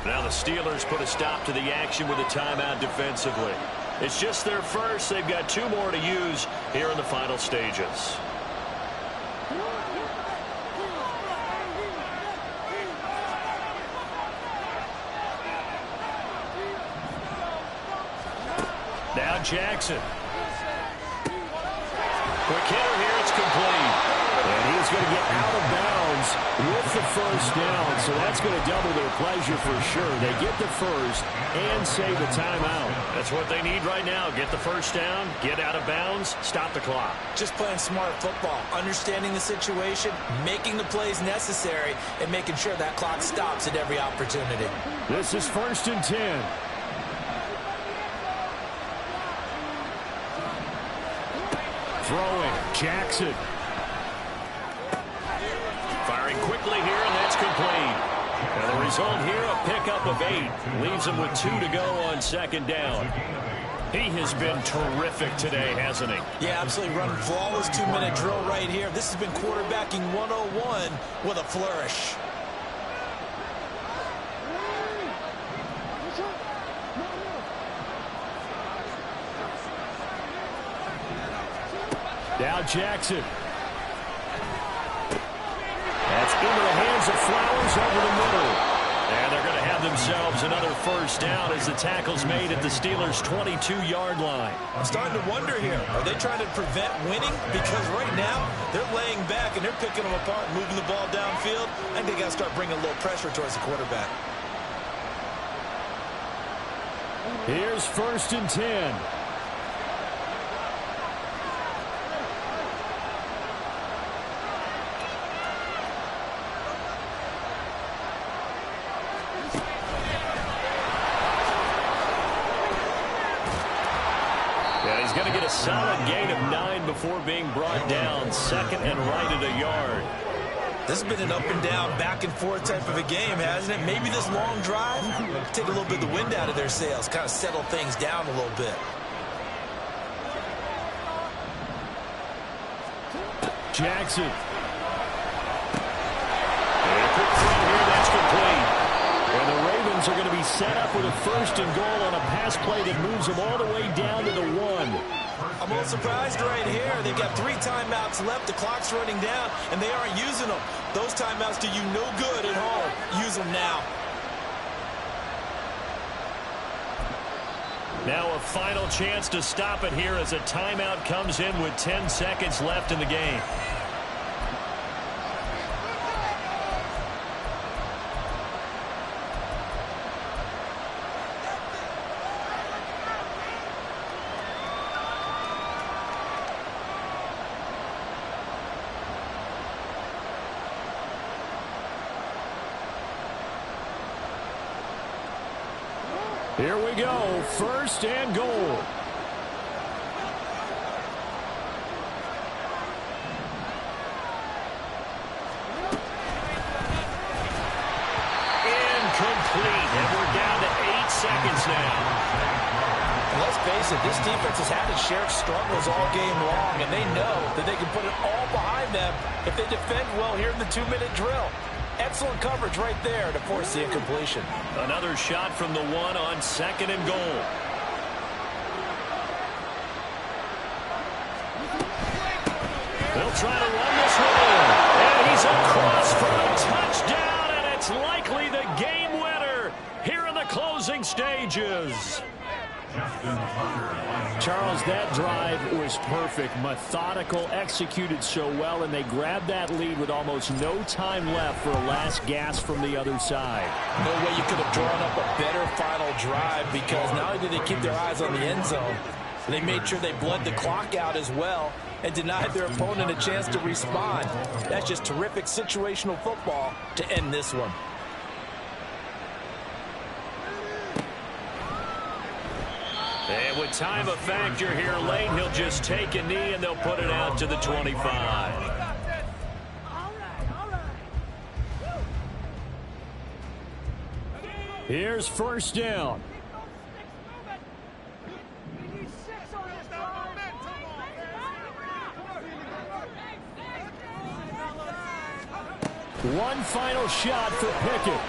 Now the Steelers put a stop to the action with a timeout defensively. It's just their first. They've got 2 more to use here in the final stages. Now Jackson. Quick hitter here. It's complete. And he's going to get out of bounds with the first down, so that's going to double their pleasure for sure. They get the first and save the timeout. That's what they need right now. Get the first down, get out of bounds, stop the clock. Just playing smart football, understanding the situation, making the plays necessary, and making sure that clock stops at every opportunity. This is 1st and 10. Throwing, Jackson. Firing quickly here, and that's complete. And the result here, a pickup of 8. Leaves him with 2 to go on 2nd down. He has been terrific today, hasn't he? Yeah, absolutely. Running flawless 2-minute drill right here. This has been quarterbacking 101 with a flourish. Now Jackson. That's into the hands of Flowers over the middle. And they're going to have themselves another first down as the tackle's made at the Steelers' 22-yard line. I'm starting to wonder here, are they trying to prevent winning? Because right now, they're laying back and they're picking them apart, moving the ball downfield. I think they got to start bringing a little pressure towards the quarterback. Here's 1st and 10. He's going to get a solid gain of 9 before being brought down. 2nd and right at a yard. This has been an up and down, back and forth type of a game, hasn't it? Maybe this long drive take a little bit of the wind out of their sails, kind of settle things down a little bit. Jackson. And a quick throw here, that's complete. And the Ravens are going to be set up with a 1st and goal on a pass play that moves them all the way down to the 1. I'm a little surprised right here. They've got 3 timeouts left. The clock's running down, and they aren't using them. Those timeouts do you no good at home. Use them now. Now a final chance to stop it here as a timeout comes in with 10 seconds left in the game. Here we go, 1st and goal. Incomplete, and we're down to 8 seconds now. And let's face it, this defense has had its share of struggles all game long, and they know that they can put it all behind them if they defend well here in the 2-minute drill. Excellent coverage right there to force the incompletion. Another shot from the 1 on 2nd and goal. They'll try to run this one in. And he's across for a touchdown, and it's likely the game winner here in the closing stages. Charles, that drive was perfect, methodical, executed so well, and they grabbed that lead with almost no time left for a last gasp from the other side. No way you could have drawn up a better final drive, because not only did they keep their eyes on the end zone, they made sure they bled the clock out as well and denied their opponent a chance to respond. That's just terrific situational football to end this one. And with time a factor here late, he'll just take a knee and they'll put it out to the 25. Here's first down. One final shot for Pickett.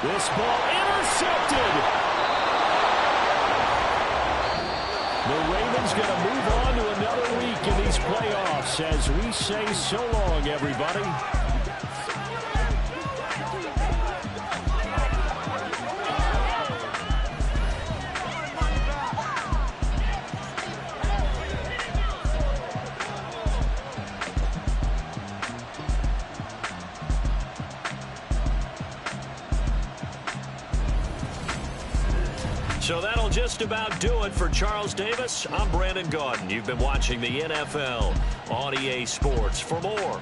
This ball intercepted. The Ravens going to move on to another week in these playoffs as we say so long, everybody. So that'll just about do it for Charles Davis. I'm Brandon Gaudin. You've been watching the NFL on EA Sports. For more